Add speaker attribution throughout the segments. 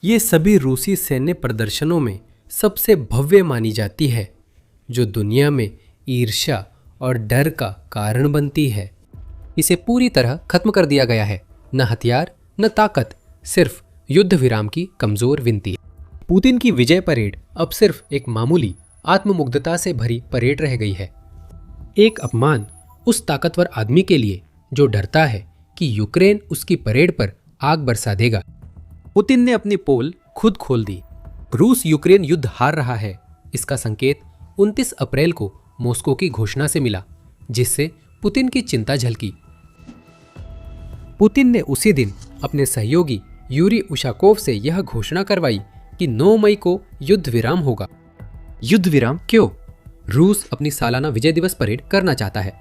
Speaker 1: ये सभी रूसी सैन्य प्रदर्शनों में सबसे भव्य मानी जाती है, जो दुनिया में ईर्ष्या और डर का कारण बनती है।
Speaker 2: इसे पूरी तरह खत्म कर दिया गया है। न हथियार न ताकत, सिर्फ युद्ध विराम की कमजोर विनती।
Speaker 1: पुतिन की विजय परेड अब सिर्फ एक मामूली आत्ममुग्धता से भरी परेड रह गई है। एक अपमान उस ताकतवर आदमी के लिए जो डरता है कि यूक्रेन उसकी परेड पर आग बरसा देगा। पुतिन ने अपनी पोल खुद खोल दी। रूस यूक्रेन युद्ध हार रहा है, इसका संकेत 29 अप्रैल को मॉस्को की घोषणा से मिला, जिससे पुतिन की चिंता झलकी। पुतिन ने उसी दिन अपने सहयोगी यूरी उशाकोव से यह घोषणा करवाई कि 9 मई को युद्ध विराम होगा।
Speaker 2: युद्ध विराम क्यों?
Speaker 1: रूस अपनी सालाना विजय दिवस परेड करना चाहता है,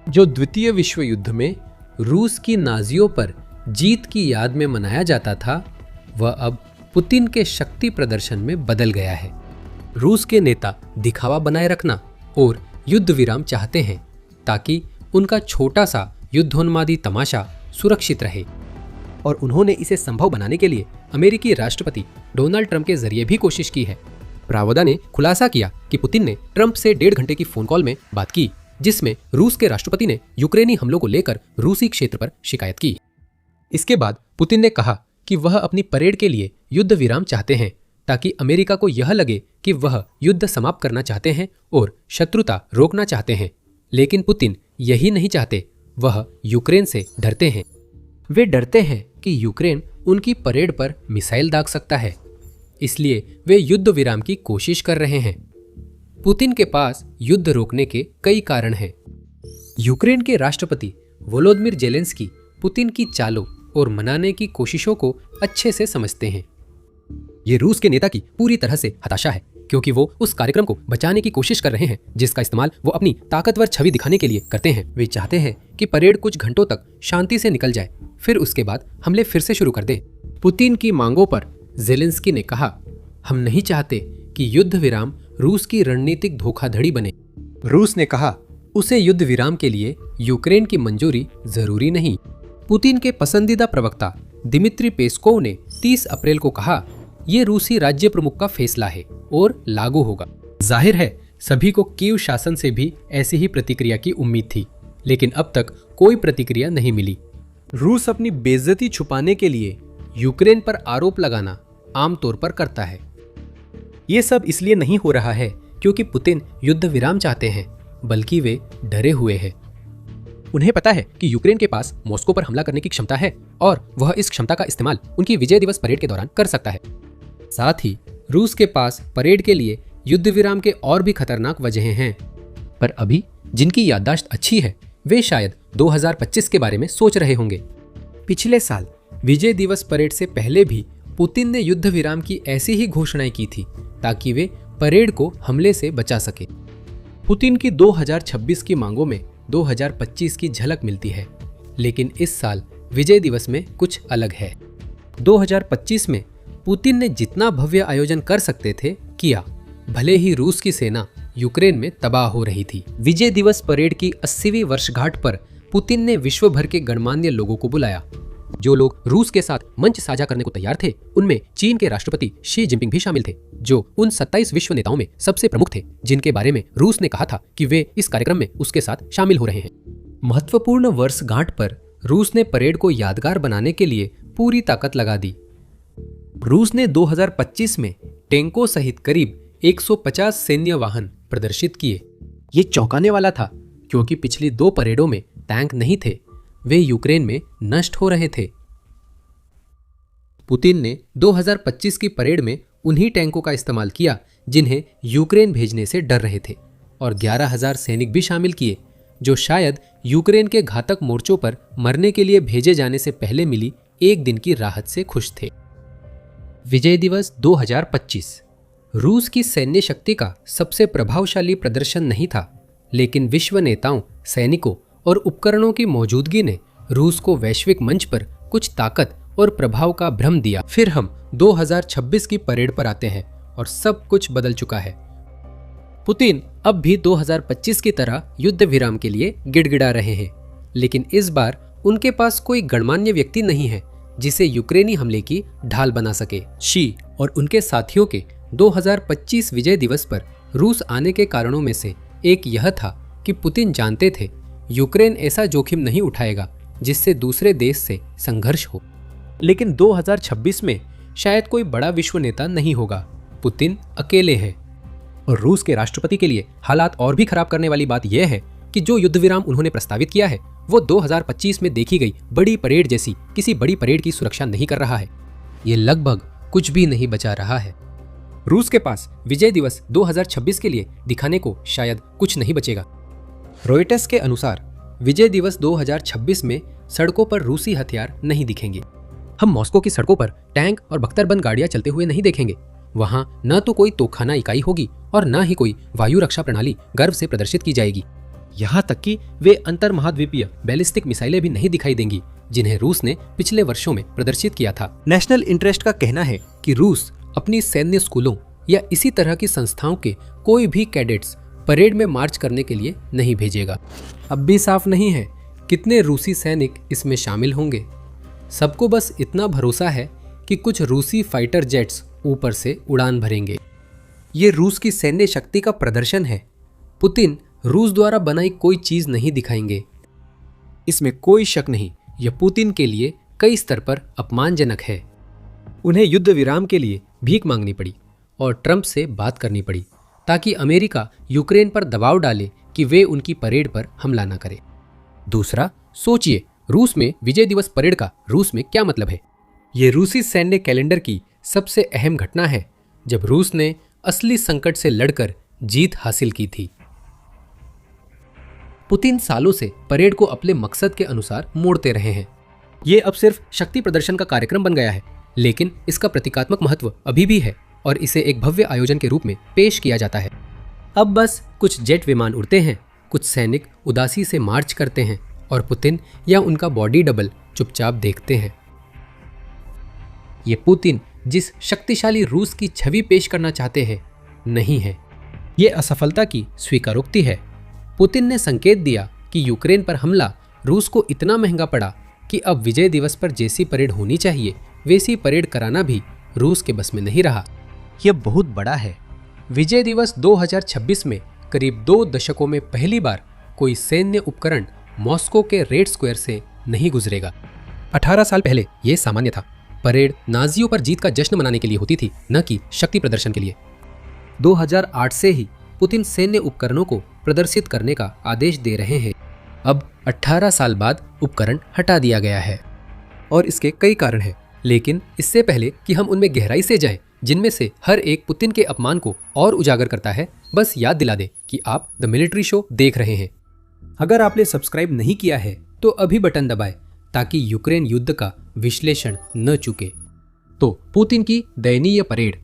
Speaker 1: जो द्वितीय विश्व युद्ध में रूस की नाजियों पर जीत की याद में मनाया जाता था, वह अब पुतिन के शक्ति प्रदर्शन में बदल गया है। रूस के नेता दिखावा बनाए रखना और युद्ध विराम चाहते हैं ताकि उनका छोटा सा युद्धोन्मादी तमाशा सुरक्षित रहे, और उन्होंने इसे संभव बनाने के लिए अमेरिकी राष्ट्रपति डोनाल्ड ट्रंप के जरिए भी कोशिश की है। प्रावोदा ने खुलासा किया कि पुतिन ने ट्रंप से 1.5 घंटे की फोन कॉल में बात की, जिसमें रूस के राष्ट्रपति ने यूक्रेनी हमलों को लेकर रूसी क्षेत्र पर शिकायत की। इसके बाद पुतिन ने कहा कि वह अपनी परेड के लिए युद्ध विराम चाहते हैं ताकि अमेरिका को यह लगे कि वह युद्ध समाप्त करना चाहते हैं और शत्रुता रोकना चाहते हैं। लेकिन पुतिन यही नहीं चाहते, वह यूक्रेन से डरते हैं। वे डरते हैं कि यूक्रेन उनकी परेड पर मिसाइल दाग सकता है, इसलिए वे युद्ध विराम की कोशिश कर रहे हैं। पुतिन के पास युद्ध रोकने के कई कारण हैं। यूक्रेन के राष्ट्रपति वोलोदिमीर जेलेंस्की पुतिन की चालों और मनाने की कोशिशों को अच्छे से समझते हैं। ये रूस के नेता की पूरी तरह से हताशा है, क्योंकि वो उस कार्यक्रम को बचाने की कोशिश कर रहे हैं जिसका इस्तेमाल वो अपनी ताकतवर छवि दिखाने के लिए करते हैं। वे चाहते हैं कि परेड कुछ घंटों तक शांति से निकल जाए, फिर उसके बाद हमले फिर से शुरू कर दे। पुतिन की मांगों पर जेलेंस्की ने कहा, हम नहीं चाहते कि युद्ध विराम रूस की रणनीतिक धोखाधड़ी बने। रूस ने कहा, उसे युद्ध विराम के लिए यूक्रेन की मंजूरी जरूरी नहीं। पुतिन के पसंदीदा प्रवक्ता दिमित्री पेस्कोव ने 30 अप्रैल को कहा, यह रूसी राज्य प्रमुख का फैसला है और लागू होगा। जाहिर है सभी को कीव शासन से भी ऐसी ही प्रतिक्रिया की उम्मीद थी, लेकिन अब तक कोई प्रतिक्रिया नहीं मिली। रूस अपनी बेइज्जती छुपाने के लिए यूक्रेन पर आरोप लगाना आमतौर पर करता है। ये सब इसलिए नहीं हो रहा है क्योंकि पुतिन युद्ध विराम चाहते हैं, बल्कि वे डरे हुए हैं। उन्हें पता है कि यूक्रेन के पास मॉस्को पर हमला करने की क्षमता है और वह इस क्षमता का इस्तेमाल उनकी विजय दिवस परेड के दौरान कर सकता है। साथ ही रूस के पास परेड के लिए युद्ध विराम के और भी खतरनाक वजहें हैं, पर अभी जिनकी याददाश्त अच्छी है वे शायद 2025 के बारे में सोच रहे होंगे। पिछले साल विजय दिवस परेड से पहले भी पुतिन ने युद्ध विराम की ऐसी ही घोषणाएं की थी ताकि वे परेड को हमले से बचा सके। पुतिन की 2026 की मांगों में 2025 की झलक मिलती है, लेकिन इस साल विजय दिवस में कुछ अलग है। 2025 में पुतिन ने जितना भव्य आयोजन कर सकते थे किया, भले ही रूस की सेना यूक्रेन में तबाह हो रही थी। विजय दिवस परेड की 80वीं वर्षगांठ पर पुतिन ने विश्व भर के गणमान्य लोगों को बुलाया। जो लोग रूस के साथ मंच साझा करने को तैयार थे, उनमें चीन के राष्ट्रपति शी जिनपिंग भी शामिल थे, जो उन 27 विश्व नेताओं में सबसे प्रमुख थे जिनके बारे में रूस ने कहा था कि वे इस कार्यक्रम में उसके साथ शामिल हो रहे हैं। महत्वपूर्ण वर्षगांठ पर रूस ने परेड को यादगार बनाने के लिए पूरी ताकत लगा दी। रूस ने 2025 में टैंकों सहित करीब 150 सैन्य वाहन प्रदर्शित किए। ये चौंकाने वाला था क्योंकि पिछली 2 परेडों में टैंक नहीं थे, वे यूक्रेन में नष्ट हो रहे थे। पुतिन ने 2025 की परेड में उन्हीं टैंकों का इस्तेमाल किया जिन्हें यूक्रेन भेजने से डर रहे थे, और 11,000 सैनिक भी शामिल किए जो शायद यूक्रेन के घातक मोर्चों पर मरने के लिए भेजे जाने से पहले मिली एक दिन की राहत से खुश थे। विजय दिवस 2025 रूस की सैन्य शक्ति का सबसे प्रभावशाली प्रदर्शन नहीं था, लेकिन विश्व नेताओं, सैनिकों और उपकरणों की मौजूदगी ने रूस को वैश्विक मंच पर कुछ ताकत और प्रभाव का भ्रम दिया। फिर हम 2026 की परेड पर आते हैं और सब कुछ बदल चुका है। पुतिन अब भी 2025 की तरह युद्ध विराम के लिए गिड़गिड़ा रहे हैं, लेकिन इस बार उनके पास कोई गणमान्य व्यक्ति नहीं है
Speaker 2: जिसे यूक्रेनी हमले की ढाल बना सके। शी और उनके साथियों के 2025 विजय दिवस पर रूस आने के कारणों में से एक यह था कि पुतिन जानते थे यूक्रेन ऐसा जोखिम नहीं उठाएगा जिससे दूसरे देश से संघर्ष हो। लेकिन 2026 में शायद कोई बड़ा विश्व नेता नहीं होगा, पुतिन अकेले हैं। और रूस के राष्ट्रपति के लिए हालात और भी खराब करने वाली बात यह है कि जो युद्ध विराम उन्होंने प्रस्तावित किया है वो 2025 में देखी गई बड़ी परेड जैसी किसी बड़ी परेड की सुरक्षा नहीं कर रहा है। ये लगभग कुछ भी नहीं बचा रहा है। रूस के पास विजय दिवस 2026 के लिए दिखाने को शायद कुछ नहीं बचेगा। रॉयटर्स के अनुसार विजय दिवस 2026 में सड़कों पर रूसी हथियार नहीं दिखेंगे। हम मॉस्को की सड़कों पर टैंक और बख्तरबंद गाड़ियां चलते हुए नहीं देखेंगे। वहां न तो कोई तोपखाना इकाई होगी और न ही कोई वायु रक्षा प्रणाली गर्व से प्रदर्शित की जाएगी। यहाँ तक कि वे अंतर महाद्वीपीय बैलिस्टिक मिसाइलें भी नहीं दिखाई देंगी जिन्हें रूस ने पिछले वर्षों में प्रदर्शित किया था। नेशनल इंटरेस्ट का कहना है कि रूस अपनी सैन्य स्कूलों या इसी तरह की संस्थाओं के कोई भी कैडेट्स परेड में मार्च करने के लिए नहीं भेजेगा। अब भी साफ नहीं है कितने रूसी सैनिक इसमें शामिल होंगे। सबको बस इतना भरोसा है कि कुछ रूसी फाइटर जेट्स ऊपर से उड़ान भरेंगे। ये रूस की सैन्य शक्ति का प्रदर्शन है। पुतिन रूस द्वारा बनाई कोई चीज नहीं दिखाएंगे, इसमें कोई शक नहीं। यह पुतिन के लिए कई स्तर पर अपमानजनक है। उन्हें युद्ध विराम के लिए भीख मांगनी पड़ी और ट्रंप से बात करनी पड़ी ताकि अमेरिका यूक्रेन पर दबाव डाले कि वे उनकी परेड पर हमला न करे। दूसरा, सोचिए रूस में विजय दिवस परेड का रूस में क्या मतलब है। ये रूसी सैन्य कैलेंडर की सबसे अहम घटना है जब रूस ने असली संकट से लड़कर जीत हासिल की थी। पुतिन सालों से परेड को अपने मकसद के अनुसार मोड़ते रहे हैं। ये अब सिर्फ शक्ति प्रदर्शन का कार्यक्रम बन गया है, लेकिन इसका प्रतीकात्मक महत्व अभी भी है और इसे एक भव्य आयोजन के रूप में पेश किया जाता है। अब बस कुछ जेट विमान उड़ते हैं, कुछ सैनिक उदासी से मार्च करते हैं और पुतिन या उनका बॉडी डबल चुपचाप देखते हैं। ये पुतिन जिस शक्तिशाली रूस की छवि पेश करना चाहते हैं नहीं है। ये असफलता की स्वीकारोक्ति है। पुतिन ने संकेत दिया कि यूक्रेन पर हमला रूस को इतना महंगा पड़ा कि अब विजय दिवस पर जैसी परेड होनी चाहिए वैसी परेड कराना भी रूस के बस में नहीं रहा। यह बहुत बड़ा है। विजय दिवस 2026 में करीब 2 दशकों में पहली बार कोई सैन्य उपकरण मॉस्को के रेड स्क्वायर से नहीं गुजरेगा। 18 साल पहले यह सामान्य था। परेड नाजियों पर जीत का जश्न मनाने के लिए होती थी, न कि शक्ति प्रदर्शन के लिए। 2008 से ही पुतिन सैन्य उपकरणों को प्रदर्शित करने का आदेश दे रहे हैं। अब 18 साल बाद उपकरण हटा दिया गया है और इसके कई कारण हैं। लेकिन इससे पहले कि हम उनमें गहराई से जाएं, जिनमें से हर एक पुतिन के अपमान को और उजागर करता है, बस याद दिला दें कि आप द मिलिट्री शो देख रहे हैं। अगर आपने सब्सक्राइब नहीं किया है तो अभी बटन दबाएं ताकि यूक्रेन युद्ध का विश्लेषण न चूके। तो पुतिन की दयनीय परेड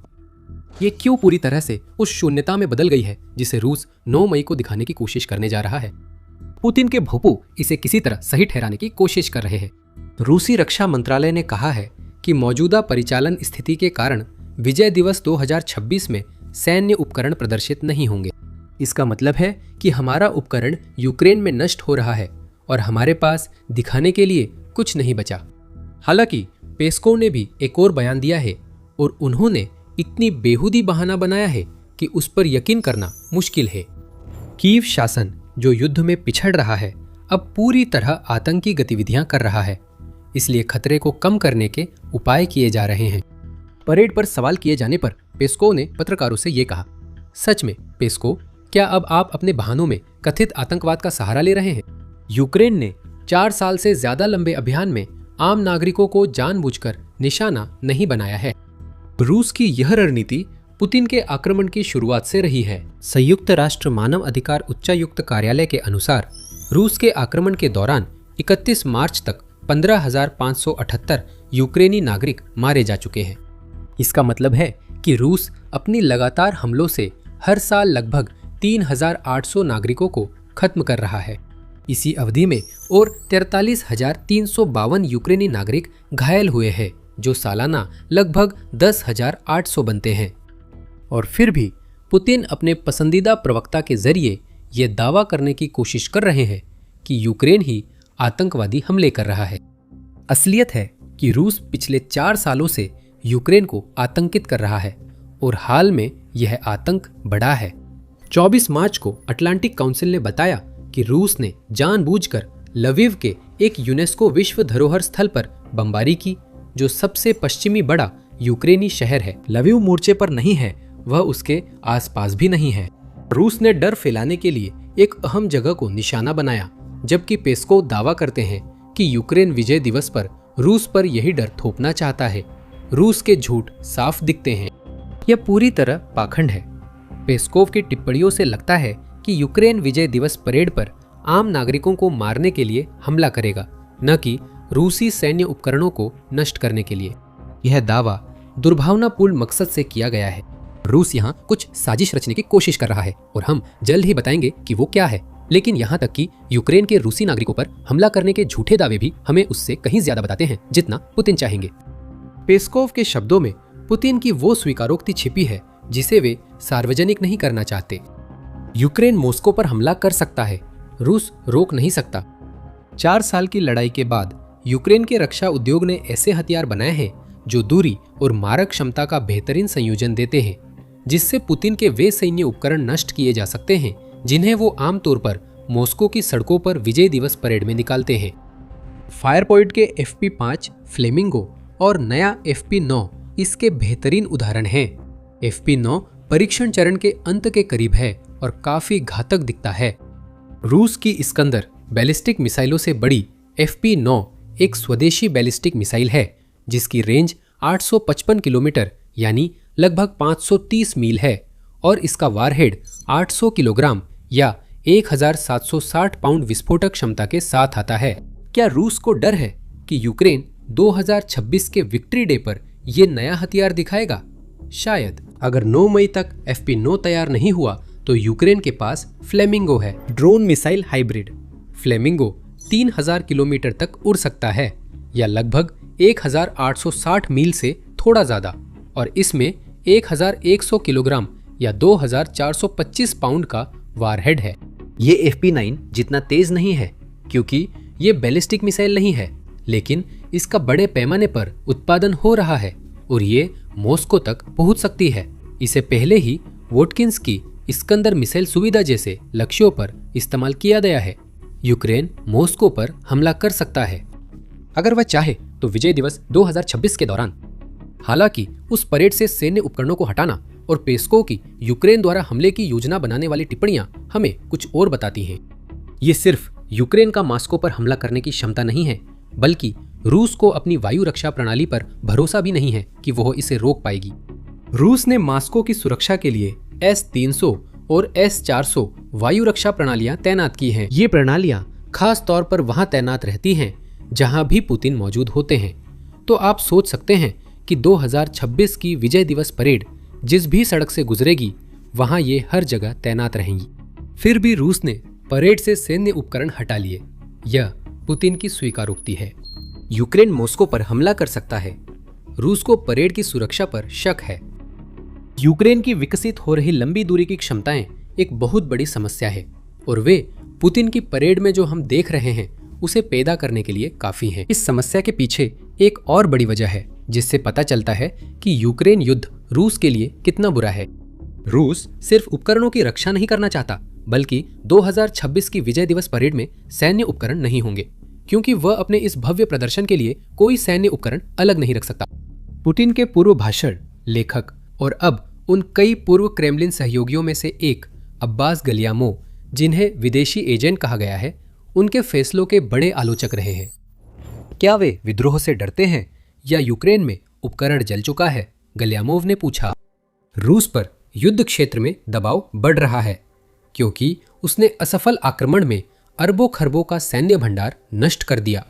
Speaker 2: ये क्यों पूरी तरह से उस शून्यता में बदल गई है जिसे रूस 9 मई को दिखाने की कोशिश करने जा रहा है। पुतिन के भोपू इसे किसी तरह सही ठहराने की कोशिश कर रहे हैं। रूसी रक्षा मंत्रालय ने कहा है कि मौजूदा परिचालन स्थिति के कारण विजय दिवस 2026 में सैन्य उपकरण प्रदर्शित नहीं होंगे। इसका मतलब है कि हमारा उपकरण यूक्रेन में नष्ट हो रहा है और हमारे पास दिखाने के लिए कुछ नहीं बचा। हालांकि पेस्कोव ने भी एक और बयान दिया है और उन्होंने इतनी बेहूदी बहाना बनाया है कि उस पर यकीन करना मुश्किल है। कीव शासन जो युद्ध में पिछड़ रहा है अब पूरी तरह आतंकी गतिविधियां कर रहा है, इसलिए खतरे को कम करने के उपाय किए जा रहे हैं। परेड पर सवाल किए जाने पर पेस्कोव ने पत्रकारों से ये कहा, सच में पेस्कोव, क्या अब आप अपने बहानों में कथित आतंकवाद का सहारा ले रहे हैं? यूक्रेन ने 4 साल से ज्यादा लंबे अभियान में आम नागरिकों को जानबूझकर निशाना नहीं बनाया है। रूस की यह रणनीति पुतिन के आक्रमण की शुरुआत से रही है। संयुक्त राष्ट्र मानव अधिकार उच्चायुक्त कार्यालय के अनुसार रूस के आक्रमण के दौरान 31 मार्च तक 15,578 यूक्रेनी नागरिक मारे जा चुके हैं। इसका मतलब है कि रूस अपनी लगातार हमलों से हर साल लगभग 3,800 नागरिकों को खत्म कर रहा है। इसी अवधि में और 43,352 यूक्रेनी नागरिक घायल हुए हैं, जो सालाना लगभग 10,800 बनते हैं। और फिर भी पुतिन अपने पसंदीदा प्रवक्ता के जरिए ये दावा करने की कोशिश कर रहे हैं कि यूक्रेन ही आतंकवादी हमले कर रहा है। असलियत है कि रूस पिछले 4 सालों से यूक्रेन को आतंकित कर रहा है और हाल में यह आतंक बढ़ा है। 24 मार्च को अटलांटिक काउंसिल ने बताया कि रूस ने जानबूझकर लविव के एक यूनेस्को विश्व धरोहर स्थल पर बमबारी की, जो सबसे पश्चिमी बड़ा यूक्रेनी शहर है। लविव मोर्चे पर नहीं है, वह उसके आसपास भी नहीं है। रूस ने डर फैलाने के लिए एक अहम जगह को निशाना बनाया, जबकि पेस्कोव दावा करते हैं कि यूक्रेन विजय दिवस पर रूस पर यही डर थोपना चाहता है। रूस के झूठ साफ दिखते हैं। यह पूरी तरह पाखंड है। पेस्कोव की टिप्पणियों से लगता है कि यूक्रेन विजय दिवस परेड पर आम नागरिकों को मारने के लिए हमला करेगा, न कि रूसी सैन्य उपकरणों को नष्ट करने के लिए। यह दावा दुर्भावनापूर्ण मकसद से किया गया है। रूस यहाँ कुछ साजिश रचने की कोशिश कर रहा है और हम जल्द ही बताएंगे कि वो क्या है। लेकिन यहाँ तक कि यूक्रेन के रूसी नागरिकों पर हमला करने के झूठे दावे भी हमें उससे कहीं ज्यादा बताते हैं जितना पुतिन चाहेंगे। पेस्कोव के शब्दों में पुतिन की वो स्वीकारोक्ति छिपी है जिसे वे सार्वजनिक नहीं करना चाहते। यूक्रेन मॉस्को पर हमला कर सकता है, रूस रोक नहीं सकता। 4 साल की लड़ाई के बाद यूक्रेन के रक्षा उद्योग ने ऐसे हथियार बनाए हैं जो दूरी और मारक क्षमता का बेहतरीन संयोजन देते हैं, जिससे पुतिन के वे सैन्य उपकरण नष्ट किए जा सकते हैं जिन्हें वो आमतौर पर मॉस्को की सड़कों पर विजय दिवस परेड में निकालते हैं। फायरपॉइंट के FP5 फ्लेमिंगो और नया FP9 इसके बेहतरीन उदाहरण हैं। FP9 परीक्षण चरण के अंत के करीब है और काफी घातक दिखता है। रूस की इस्कंदर बैलिस्टिक मिसाइलों से बड़ी FP9 एक स्वदेशी बैलिस्टिक मिसाइल है जिसकी रेंज 855 किलोमीटर यानी लगभग 530 मील है और इसका वारहेड 800 किलोग्राम या 1760 पाउंड विस्फोटक क्षमता के साथ आता है। क्या रूस को डर है कि यूक्रेन 2026 के विक्ट्री डे पर यह नया हथियार दिखाएगा? शायद। अगर 9 मई तक FP9 तैयार नहीं हुआ तो यूक्रेन के पास फ्लेमिंगो है, drone missile hybrid. Flamingo 3000 kilometre तक उड़ सकता है या लगभग 1860 मील से थोड़ा ज्यादा, और इसमें 1100 किलोग्राम या 2425 पाउंड का वारहेड है। ये FP9 जितना तेज नहीं है क्योंकि ये बैलिस्टिक मिसाइल नहीं है, लेकिन इसका बड़े पैमाने पर उत्पादन हो रहा है और ये मॉस्को तक पहुंच सकती है। इसे पहले ही वोटकिंस की इस्कंदर मिसाइल सुविधा जैसे लक्ष्यों पर इस्तेमाल किया गया है। यूक्रेन मॉस्को पर हमला कर सकता है अगर वह चाहे तो विजय दिवस 2026 के दौरान। हालांकि उस परेड से सैन्य उपकरणों को हटाना और पेस्कोव की यूक्रेन द्वारा हमले की योजना बनाने वाली टिप्पणियां हमें कुछ और बताती हैं। ये सिर्फ यूक्रेन का मॉस्को पर हमला करने की क्षमता नहीं है, बल्कि रूस को अपनी वायु रक्षा प्रणाली पर भरोसा भी नहीं है कि वह इसे रोक पाएगी। रूस ने मॉस्को की सुरक्षा के लिए S-300 और S-400 वायु रक्षा प्रणालियां तैनात की हैं। ये प्रणालियां खास तौर पर वहां तैनात रहती हैं जहां भी पुतिन मौजूद होते हैं। तो आप सोच सकते हैं कि 2026 की विजय दिवस परेड जिस भी सड़क से गुजरेगी वहां ये हर जगह तैनात रहेंगी। फिर भी रूस ने परेड से सैन्य उपकरण हटा लिए। यह पुतिन की स्वीकारोक्ति है। यूक्रेन मॉस्को पर हमला कर सकता है। रूस को परेड की सुरक्षा पर शक है। यूक्रेन की विकसित हो रही लंबी दूरी की क्षमताएं एक बहुत बड़ी समस्या है और वे पुतिन की परेड में जो हम देख रहे हैं उसे पैदा करने के लिए काफी हैं। इस समस्या के पीछे एक और बड़ी वजह है जिससे पता चलता है कि यूक्रेन युद्ध रूस के लिए कितना बुरा है। रूस सिर्फ उपकरणों की रक्षा नहीं करना चाहता, बल्कि 2026 की विजय दिवस परेड में सैन्य उपकरण नहीं होंगे, क्योंकि वह अपने इस भव्य प्रदर्शन के लिए कोई सैन्य उपकरण अलग नहीं रख सकता। पुतिन के पूर्व भाषण लेखक और अब उन कई पूर्व क्रेमलिन सहयोगियों में से एक अब्बास गलियामोव, जिन्हें विदेशी एजेंट कहा गया है, उनके फैसलों के बड़े आलोचक रहे हैं। क्या वे विद्रोह से डरते हैं या यूक्रेन में उपकरण जल चुका है? गलियामोव ने पूछा। रूस पर युद्ध क्षेत्र में दबाव बढ़ रहा है क्योंकि उसने असफल आक्रमण में अरबों खरबों का सैन्य भंडार नष्ट कर दिया।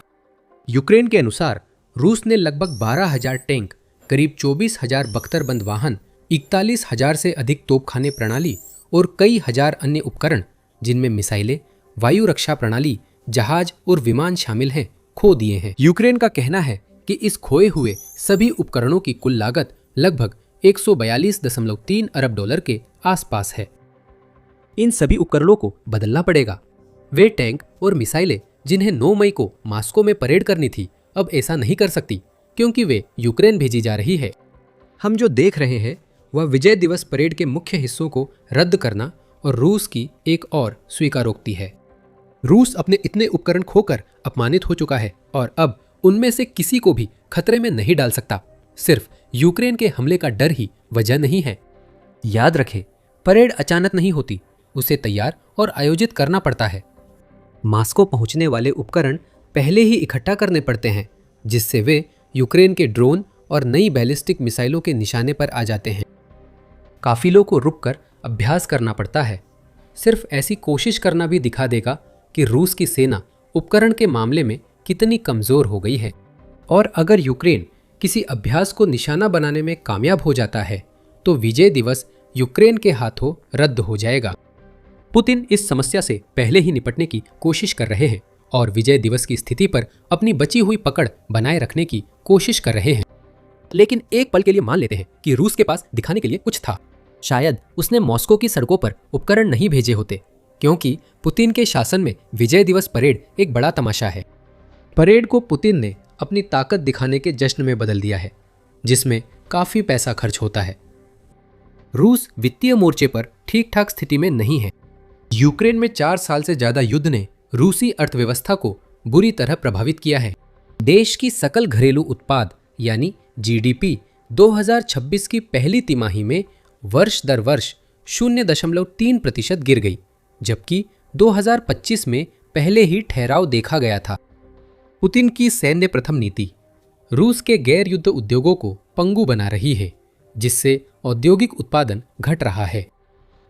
Speaker 2: यूक्रेन के अनुसार रूस ने लगभग 12,000 टैंक, करीब 24,000 बख्तरबंद वाहन, 41,000 से अधिक तोपखाने प्रणाली और कई हजार अन्य उपकरण, जिनमें मिसाइलें, वायु रक्षा प्रणाली, जहाज और विमान शामिल हैं, खो दिए हैं। यूक्रेन का कहना है कि इस खोए हुए सभी उपकरणों की कुल लागत लगभग 142.3 अरब डॉलर के आसपास है। इन सभी उपकरणों को बदलना पड़ेगा। वे टैंक और मिसाइलें जिन्हें 9 मई को मॉस्को में परेड करनी थी, अब ऐसा नहीं कर सकती क्योंकि वे यूक्रेन भेजी जा रही है। हम जो देख रहे हैं वह विजय दिवस परेड के मुख्य हिस्सों को रद्द करना और रूस की एक और स्वीकारोक्ति है। रूस अपने इतने उपकरण खोकर अपमानित हो चुका है और अब उनमें से किसी को भी खतरे में नहीं डाल सकता। सिर्फ यूक्रेन के हमले का डर ही वजह नहीं है। याद रखें, परेड अचानक नहीं होती, उसे तैयार और आयोजित करना पड़ता है। मास्को पहुंचने वाले उपकरण पहले ही इकट्ठा करने पड़ते हैं, जिससे वे यूक्रेन के ड्रोन और नई बैलिस्टिक मिसाइलों के निशाने पर आ जाते हैं। काफिलों को रुककर अभ्यास करना पड़ता है। सिर्फ ऐसी कोशिश करना भी दिखा देगा कि रूस की सेना उपकरण के मामले में कितनी कमजोर हो गई है। और अगर यूक्रेन किसी अभ्यास को निशाना बनाने में कामयाब हो जाता है तो विजय दिवस यूक्रेन के हाथों रद्द हो जाएगा। पुतिन इस समस्या से पहले ही निपटने की कोशिश कर रहे हैं और विजय दिवस की स्थिति पर अपनी बची हुई पकड़ बनाए रखने की कोशिश कर रहे हैं। लेकिन एक पल के लिए मान लेते हैं कि रूस के पास दिखाने के लिए कुछ था। शायद उसने मॉस्को की सड़कों पर उपकरण नहीं भेजे होते, क्योंकि पुतिन के शासन में विजय दिवस परेड एक बड़ा तमाशा है। परेड को पुतिन ने अपनी ताकत दिखाने के जश्न में बदल दिया है, जिसमें काफी पैसा खर्च होता है। रूस वित्तीय मोर्चे पर ठीक ठाक स्थिति में नहीं है। यूक्रेन में 4 साल से ज्यादा युद्ध ने रूसी अर्थव्यवस्था को बुरी तरह प्रभावित किया है। देश की सकल घरेलू उत्पाद यानी जीडीपी 2026 की पहली तिमाही में वर्ष दर वर्ष 0.3% गिर गई, जबकि 2025 में पहले ही ठहराव देखा गया था। पुतिन की सैन्य प्रथम नीति रूस के गैर युद्ध उद्योगों को पंगु बना रही है, जिससे औद्योगिक उत्पादन घट रहा है।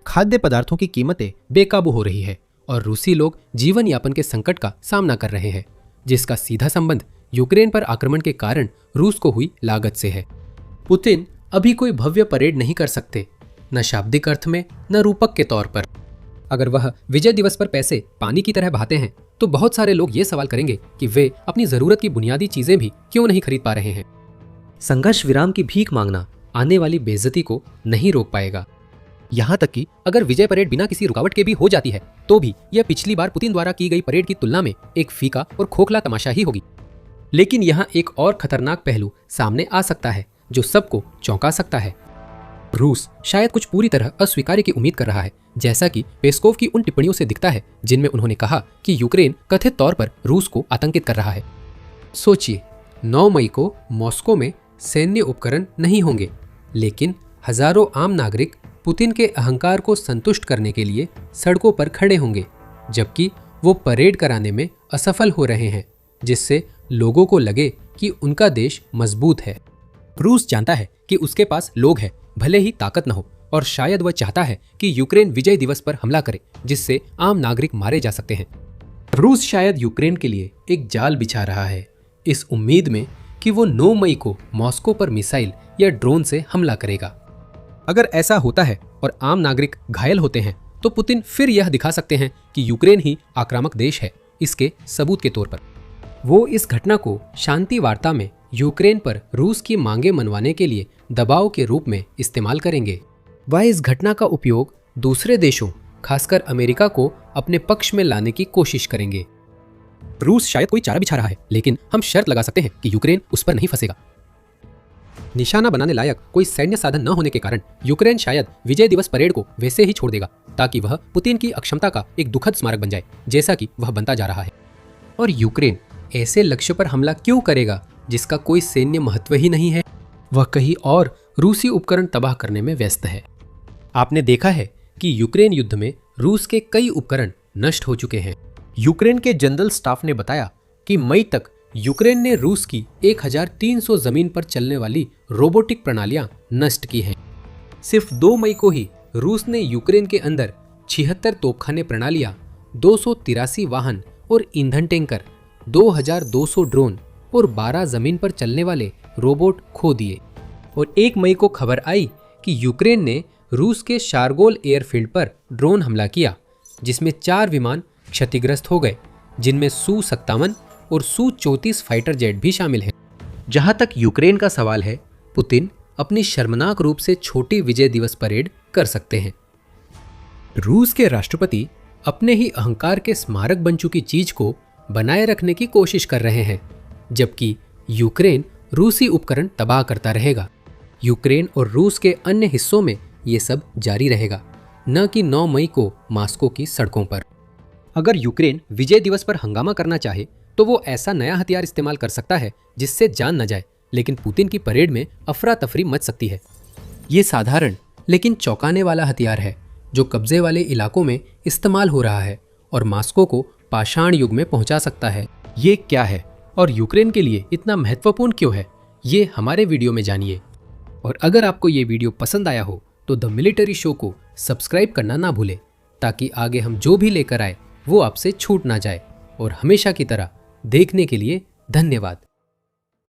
Speaker 2: खाद्य पदार्थों की कीमतें बेकाबू हो रही है और रूसी लोग जीवन यापन के संकट का सामना कर रहे हैं, जिसका सीधा संबंध यूक्रेन पर आक्रमण के कारण रूस को हुई लागत से है। पुतिन अभी कोई भव्य परेड नहीं कर सकते, न शाब्दिक अर्थ में न रूपक के तौर पर। अगर वह विजय दिवस पर पैसे पानी की तरह बहाते हैं तो बहुत सारे लोग ये सवाल करेंगे कि वे अपनी जरूरत की बुनियादी चीजें भी क्यों नहीं खरीद पा रहे हैं। संघर्ष विराम की भीख मांगना आने वाली बेइज्जती को नहीं रोक पाएगा। यहाँ तक कि अगर विजय परेड बिना किसी रुकावट के भी हो जाती है तो भी यह पिछली बार पुतिन द्वारा की गई परेड की तुलना में एक फीका और खोखला तमाशा ही होगी। लेकिन यहाँ एक और खतरनाक पहलू सामने आ सकता है जो सबको चौंका सकता है। रूस शायद कुछ पूरी तरह अस्वीकार्य की उम्मीद कर रहा है, जैसा कि पेस्कोव की उन टिप्पणियों से दिखता है जिनमें उन्होंने कहा कि यूक्रेन कथित तौर पर रूस को आतंकित कर रहा है। सोचिए, 9 मई को मॉस्को में सैन्य उपकरण नहीं होंगे, लेकिन हजारों आम नागरिक पुतिन के अहंकार को संतुष्ट करने के लिए सड़कों पर खड़े होंगे, जबकि वो परेड कराने में असफल हो रहे हैं, जिससे लोगों को लगे कि उनका देश मजबूत है। रूस जानता है कि उसके पास लोग हैं, भले ही ताकत न हो, और शायद वह चाहता है कि यूक्रेन विजय दिवस पर हमला करे, जिससे आम नागरिक मारे जा सकते हैं। रूस शायद यूक्रेन के लिए एक जाल बिछा रहा है, इस उम्मीद में कि वो 9 मई को मॉस्को पर मिसाइल या ड्रोन से हमला करेगा। अगर ऐसा होता है और आम नागरिक घायल होते हैं तो पुतिन फिर यह दिखा सकते हैं कि यूक्रेन ही आक्रामक देश है, इसके सबूत के तौर पर। वो इस घटना को शांति वार्ता में यूक्रेन पर रूस की मांगे मनवाने के लिए दबाव के रूप में इस्तेमाल करेंगे। वह इस घटना का उपयोग दूसरे देशों, खासकर अमेरिका को अपने पक्ष में लाने की कोशिश करेंगे। रूस शायद कोई चारा बिछा रहा है, लेकिन हम शर्त लगा सकते हैं कि यूक्रेन उस पर नहीं फंसेगा। निशाना बनाने लायक कोई सैन्य साधन न होने के कारण यूक्रेन शायद विजय दिवस परेड को वैसे ही छोड़ देगा, ताकि वह पुतिन की अक्षमता का एक दुखद स्मारक बन जाए, जैसा कि वह बनता जा रहा है। और यूक्रेन ऐसे लक्ष्य पर हमला क्यों करेगा जिसका कोई सैन्य महत्व ही नहीं है? वह कहीं और रूसी उपकरण तबाह करने में व्यस्त है। आपने देखा है कि यूक्रेन युद्ध में रूस के कई उपकरण नष्ट हो चुके हैं। यूक्रेन के जनरल स्टाफ ने बताया कि मई तक यूक्रेन ने रूस की 1300 जमीन पर चलने वाली रोबोटिक प्रणालियां नष्ट की हैं। सिर्फ 2 मई को ही रूस ने यूक्रेन के अंदर 76 तोपखाने प्रणालियां, 283 वाहन और ईंधन टैंकर, 2200 ड्रोन और 12 जमीन पर चलने वाले रोबोट खो दिए। और 1 मई को खबर आई कि यूक्रेन ने रूस के शारगोल एयरफील्ड पर ड्रोन हमला किया, जिसमें 4 विमान क्षतिग्रस्त हो गए, जिनमें सू-57 और सू-34 फाइटर जेट भी शामिल हैं। जहां तक यूक्रेन का सवाल है, पुतिन अपनी शर्मनाक रूप से छोटी विजय दिवस परेड कर सकते हैं। रूस के राष्ट्रपति अपने ही अहंकार के स्मारक बन चुकी चीज को बनाए रखने की कोशिश कर रहे हैं, जबकि यूक्रेन रूसी उपकरण तबाह करता रहेगा। यूक्रेन और रूस के अन्य हिस्सों में ये सब जारी रहेगा, न कि 9 मई को मास्को की सड़कों पर। अगर यूक्रेन विजय दिवस पर हंगामा करना चाहे तो वो ऐसा नया हथियार इस्तेमाल कर सकता है जिससे जान न जाए, लेकिन पुतिन की परेड में अफरा तफरी मच सकती है। ये साधारण लेकिन चौंकाने वाला हथियार है जो कब्जे वाले इलाकों में इस्तेमाल हो रहा है और मास्को को पाषाण युग में पहुंचा सकता है। ये क्या है और यूक्रेन के लिए इतना महत्वपूर्ण क्यों है, ये हमारे वीडियो में जानिए। और अगर आपको ये वीडियो पसंद आया हो तो द मिलिट्री शो को सब्सक्राइब करना ना भूलें, ताकि आगे हम जो भी लेकर आए वो आपसे छूट ना जाए। और हमेशा की तरह देखने के लिए धन्यवाद।